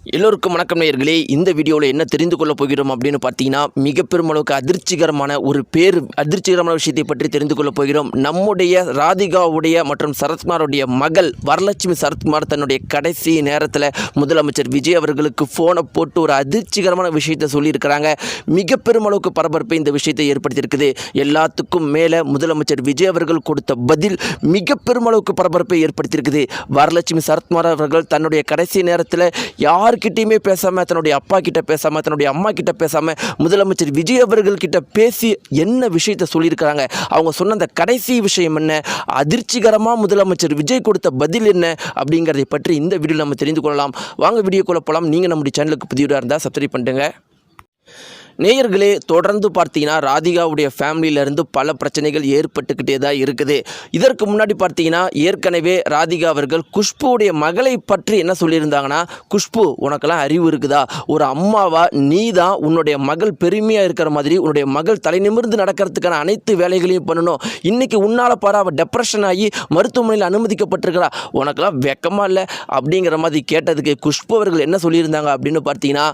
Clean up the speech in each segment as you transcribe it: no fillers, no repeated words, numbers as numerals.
எல்லோருக்கும் வணக்கம் நேயர்களே. இந்த வீடியோவில் என்ன தெரிந்து கொள்ள போகிறோம் அப்படின்னு பார்த்தீங்கன்னா, மிக பெருமளவுக்கு அதிர்ச்சிகரமான விஷயத்தை பற்றி தெரிந்து கொள்ள போகிறோம். நம்முடைய ராதிகாவுடைய மற்றும் சரத்குமாருடைய மகள் வரலட்சுமி சரத்குமார் தன்னுடைய கடைசி நேரத்தில் முதலமைச்சர் விஜய் அவர்களுக்கு ஃபோனை போட்டு ஒரு அதிர்ச்சிகரமான விஷயத்தை சொல்லியிருக்கிறாங்க. மிக பெருமளவுக்கு பரபரப்பை இந்த விஷயத்தை ஏற்படுத்தியிருக்குது. எல்லாத்துக்கும் மேலே முதலமைச்சர் விஜய் அவர்கள் கொடுத்த பதில் மிக பெருமளவுக்கு பரபரப்பை ஏற்படுத்தியிருக்குது. வரலட்சுமி சரத்குமார் அவர்கள் தன்னுடைய கடைசி நேரத்தில் யார்கிட்டையுமே பேசாமல், தன்னுடைய அப்பா கிட்ட பேசாமல், தன்னுடைய அம்மா கிட்ட பேசாமல், முதலமைச்சர் விஜய் அவர்கள் கிட்ட பேசி என்ன விஷயத்தை சொல்லியிருக்கிறாங்க, அவங்க சொன்ன அந்த கடைசி விஷயம் என்ன, அதிர்ச்சிகரமாக முதலமைச்சர் விஜய் கொடுத்த பதில் என்ன அப்படிங்கிறதை பற்றி இந்த வீடியோவில் நம்ம தெரிந்து கொள்ளலாம். வாங்க வீடியோக்குள்ளே போகலாம். நீங்கள் நம்முடைய சேனலுக்கு புதியவராக இருந்தால் சப்ஸ்கிரைப் பண்ணுங்க. நேயர்களே, தொடர்ந்து பார்த்தீங்கன்னா ராதிகாவுடைய ஃபேமிலியிலேருந்து பல பிரச்சனைகள் ஏற்பட்டுக்கிட்டே தான் இருக்குது. இதற்கு முன்னாடி பார்த்தீங்கன்னா ஏற்கனவே ராதிகா அவர்கள் குஷ்புவுடைய மகளை பற்றி என்ன சொல்லியிருந்தாங்கன்னா, குஷ்பு உனக்கெல்லாம் அறிவு இருக்குதா, ஒரு அம்மாவா நீ தான் உன்னுடைய மகள் பெருமையாக இருக்கிற மாதிரி உன்னுடைய மகள் தலை நிமிர்ந்து நடக்கிறதுக்கான அனைத்து வேலைகளையும் பண்ணணும். இன்றைக்கி உன்னால் பாரு அவள் டெப்ரெஷன் ஆகி மருத்துவமனையில் அனுமதிக்கப்பட்டிருக்கிறா, உனக்கெல்லாம் வெக்கமாக இல்லை அப்படிங்கிற மாதிரி கேட்டதுக்கு குஷ்பு அவர்கள் என்ன சொல்லியிருந்தாங்க அப்படின்னு பார்த்தீங்கன்னா,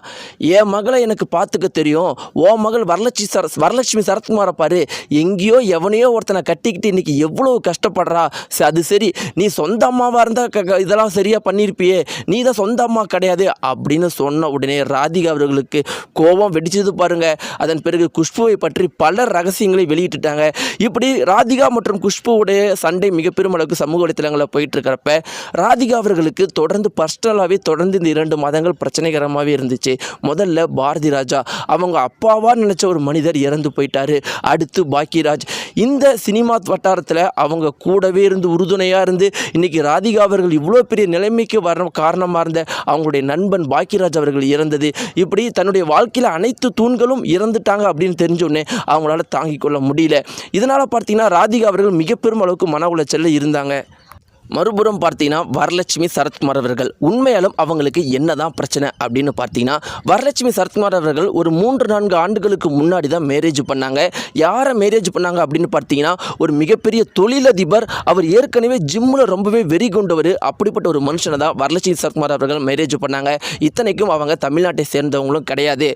என் மகளை எனக்கு பார்த்துக்க தெரியும், ஓ மகள் வரலட்சுமி சரத்குமாரை பாரு, எங்கேயோ எவனையோ ஒருத்தனை கட்டிக்கிட்டு இன்றைக்கி எவ்வளோ கஷ்டப்படுறா, அது சரி நீ சொந்த அம்மாவாக இருந்தால் இதெல்லாம் சரியாக பண்ணியிருப்பியே, நீ தான் சொந்த அம்மா கிடையாது அப்படின்னு சொன்ன உடனே ராதிகா அவர்களுக்கு கோபம் வெடிச்சது பாருங்க. அதன் பிறகு குஷ்புவை பற்றி பல ரகசியங்களை வெளியிட்டுட்டாங்க. இப்படி ராதிகா மற்றும் குஷ்புவுடைய சண்டை மிக பெருமளவுக்கு சமூக வலைத்தளங்களில் போயிட்டு இருக்கிறப்ப ராதிகா அவர்களுக்கு தொடர்ந்து பர்சனலாகவே தொடர்ந்து இந்த 2 மாதங்கள் பிரச்சனைகரமாகவே இருந்துச்சு. முதல்ல பாரதி ராஜா, அவங்க அப்பாவா நினச்ச ஒரு மனிதர் இறந்து போயிட்டாரு. அடுத்து பாக்கியராஜ், இந்த சினிமா வட்டாரத்தில் அவங்க கூடவே இருந்து உறுதுணையாக இருந்து இன்றைக்கி ராதிகா அவர்கள் இவ்வளோ பெரிய நிலைமைக்கு வர காரணமாக இருந்த அவங்களுடைய நண்பன் பாக்கியராஜ் அவர்கள் இறந்தது. இப்படி தன்னுடைய வாழ்க்கையில் அனைத்து தூண்களும் இறந்துட்டாங்க அப்படின்னு தெரிஞ்சோடனே அவங்களால தாங்கிக் கொள்ள முடியல. இதனால் பார்த்தீங்கன்னா ராதிகா அவர்கள் மிக பெரும் அளவுக்கு மன உளைச்சலில் இருந்தாங்க. மறுபுறம் பார்த்தீங்கன்னா வரலட்சுமி சரத்குமார் அவர்கள் உண்மையாலும் அவங்களுக்கு என்னதான் பிரச்சனை அப்படின்னு பார்த்தீங்கன்னா, வரலட்சுமி சரத்குமார் அவர்கள் ஒரு 3-4 ஆண்டுகளுக்கு முன்னாடி தான் மேரேஜ் பண்ணாங்க. யாரை மேரேஜ் பண்ணாங்க அப்படின்னு பார்த்தீங்கன்னா, ஒரு மிகப்பெரிய தொழிலதிபர், அவர் ஏற்கனவே ஜிம்மில் ரொம்பவே வெறி கொண்டவர். அப்படிப்பட்ட ஒரு மனுஷனை தான் வரலட்சுமி சரத்குமார் அவர்கள் மேரேஜ் பண்ணாங்க. இத்தனைக்கும் அவங்க தமிழ்நாட்டை சேர்ந்தவங்களும் கிடையாது.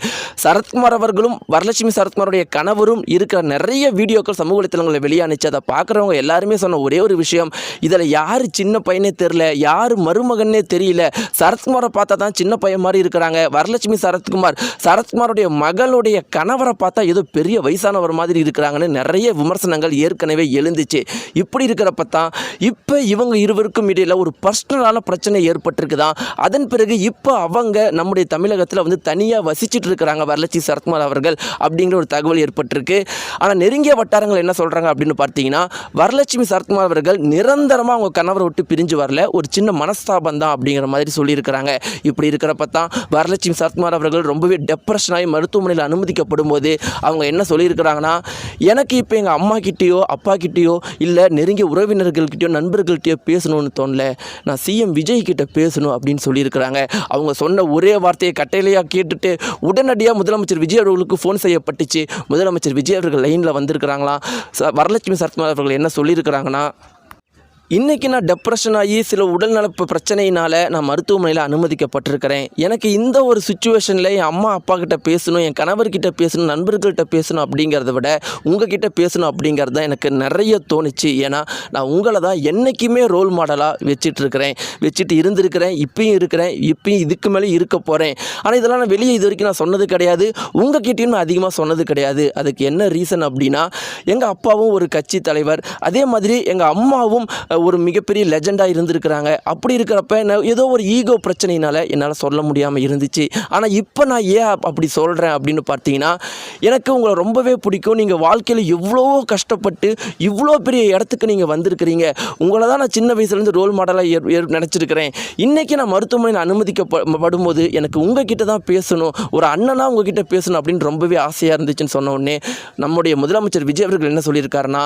சரத்குமார் அவர்களும் வரலட்சுமி சரத்குமாருடைய கணவரும் இருக்கிற நிறைய வீடியோக்கள் சமூக வலைத்தளங்களில் வெளியானுச்சு. அதை பார்க்குறவங்க எல்லாருமே சொன்ன ஒரே ஒரு விஷயம், இதில் யார் சின்ன பையனே தெரியல, யார் மருமகனே தெரியல, சரத்குமாரை பார்த்தா தான் சின்ன பையன் மாதிரி இருக்கிறாங்க, வரலட்சுமி சரத்குமாருடைய மகளுடைய கணவரை பார்த்தா ஏதோ பெரிய வயசானவர் மாதிரி இருக்கிறாங்கன்னு நிறைய விமர்சனங்கள் ஏற்கனவே எழுந்துச்சு. இப்படி இருக்கிறப்ப தான் இப்போ இவங்க இருவருக்கும் இடையில் ஒரு பர்சனலான பிரச்சனை ஏற்பட்டிருக்குதான். அதன் பிறகு இப்போ அவங்க நம்முடைய தமிழகத்தில் வந்து தனியாக வசிச்சுட்டு இருக்கிறாங்க வரலட்சுமி சரத்குமார் அவர்கள் அப்படிங்கிற ஒரு தகவல் ஏற்பட்டிருக்கு. ஆனால் நெருங்கிய வட்டாரங்கள் என்ன சொல்கிறாங்க அப்படின்னு பார்த்தீங்கன்னா, வரலட்சுமி சரத்குமார் அவர்கள் நிரந்தரமாக அவங்க கணவரை விட்டு பிரிஞ்சு வரல, ஒரு சின்ன மனஸ்தாபம் தான் அப்படிங்கிற மாதிரி சொல்லியிருக்கிறாங்க. இப்படி இருக்கிறப்ப தான் வரலட்சுமி சரத்குமார் அவர்கள் ரொம்பவே டெப்ரெஷன் ஆகி மருத்துவமனையில் அனுமதிக்கப்படும் போது அவங்க என்ன சொல்லியிருக்கிறாங்கன்னா, எனக்கு இப்போ எங்கள் அம்மா கிட்டேயோ அப்பா கிட்டேயோ இல்லை நெருங்கிய உறவினர்கள்கிட்டயோ நண்பர்கள்கிட்டயோ பேசணும்னு தோணல, நான் சிஎம் விஜய் கிட்ட பேசணும் அப்படின்னு சொல்லியிருக்கிறாங்க. அவங்க சொன்ன ஒரே வார்த்தையை கட்டையிலையாக கேட்டுட்டு உடனடியாக முதலமைச்சர் விஜய் அவர்களுக்கு ஃபோன் செய்யப்பட்டுச்சு. முதலமைச்சர் விஜய் அவர்கள் லைனில் வந்திருக்கிறாங்களாம். வரலட்சுமி சரத்குமார் அவர்கள் என்ன சொல்லியிருக்கிறாங்கன்னா, இன்றைக்கி நான் டெப்ரெஷன் ஆகி சில உடல்நல பிரச்சனையினால் நான் மருத்துவமனையில் அனுமதிக்கப்பட்டிருக்கிறேன். எனக்கு இந்த ஒரு சுச்சுவேஷனில் என் அம்மா அப்பா கிட்ட பேசணும், என் கணவர்கிட்ட பேசணும், நண்பர்கள்கிட்ட பேசணும் அப்படிங்கிறத விட உங்ககிட்ட பேசணும் அப்படிங்கிறது தான் எனக்கு நிறைய தோணுச்சு. ஏன்னா நான் உங்களை தான் என்றைக்குமே ரோல் மாடலாக வச்சுட்டு இருந்திருக்கிறேன், இப்பயும் இதுக்கு மேலே இருக்க போகிறேன். ஆனால் இதெல்லாம் நான் வெளியே இது வரைக்கும் நான் சொன்னது கிடையாது, உங்ககிட்டையும் நான் அதிகமாக சொன்னது கிடையாது. அதுக்கு என்ன ரீசன் அப்படின்னா, எங்கள் அப்பாவும் ஒரு கட்சி தலைவர், அதே மாதிரி எங்கள் அம்மாவும் ஒரு மிகப்பெரிய லெஜெண்டாக இருந்திருக்கிறாங்க. அப்படி இருக்கிறப்ப ஏதோ ஒரு ஈகோ பிரச்சனையினால் என்னால் சொல்ல முடியாமல் இருந்துச்சு. ஆனால் இப்போ நான் ஏன் அப்படி சொல்கிறேன் அப்படின்னு பார்த்தீங்கன்னா, எனக்கு உங்களை ரொம்பவே பிடிக்கும். நீங்கள் வாழ்க்கையில் எவ்வளோ கஷ்டப்பட்டு இவ்வளோ பெரிய இடத்துக்கு நீங்கள் வந்திருக்கிறீங்க. உங்களை தான் நான் சின்ன வயசுலேருந்து ரோல் மாடலாக நினச்சிருக்கிறேன். இன்றைக்கி நான் மருத்துவமனையில் அனுமதிக்கப்படும் போது எனக்கு உங்ககிட்ட தான் பேசணும், ஒரு அண்ணனாக உங்ககிட்ட பேசணும் அப்படின்னு ரொம்பவே ஆசையாக இருந்துச்சுன்னு சொன்ன உடனே நம்முடைய முதலமைச்சர் விஜய் அவர்கள் என்ன சொல்லியிருக்காருன்னா,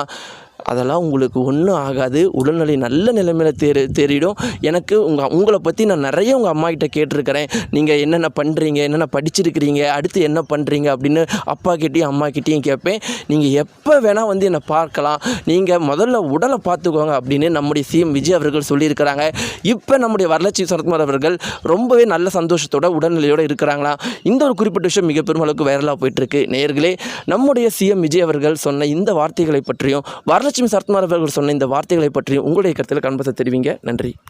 அதெல்லாம் உங்களுக்கு ஒன்றும் ஆகாது. உடல்நிலை நல்ல நிலைமையில் தேறிடும். எனக்கு உங்களை பற்றி நான் நிறைய உங்கள் அம்மாக்கிட்ட கேட்டிருக்கிறேன். நீங்கள் என்னென்ன பண்ணுறீங்க, என்னென்ன படிச்சிருக்கிறீங்க, அடுத்து என்ன பண்ணுறீங்க அப்படின்னு அப்பாக்கிட்டேயும் அம்மாக்கிட்டேயும் கேட்பேன். நீங்கள் எப்போ வேணால் வந்து என்னை பார்க்கலாம். நீங்கள் முதல்ல உடலை பார்த்துக்கோங்க அப்படின்னு நம்முடைய சிஎம் விஜய் அவர்கள் சொல்லியிருக்கிறாங்க. இப்போ நம்முடைய வரலட்சுமி சரத்குமார் அவர்கள் ரொம்பவே நல்ல சந்தோஷத்தோட உடல்நிலையோடு இருக்கிறாங்களாம். இந்த ஒரு குறிப்பிட்ட விஷயம் மிக பெருமளவுக்கு வைரலாக போயிட்டுருக்கு. நேயர்களே, நம்முடைய சிஎம் விஜய் அவர்கள் சொன்ன இந்த வார்த்தைகளை பற்றியும் வரலட்சுமி சரத்குமார் அவர்கள் சொன்ன இந்த வார்த்தைகளை பற்றியும் உங்களுடைய கருத்தில் கண்பத்தை தெரிவிங்க. நன்றி.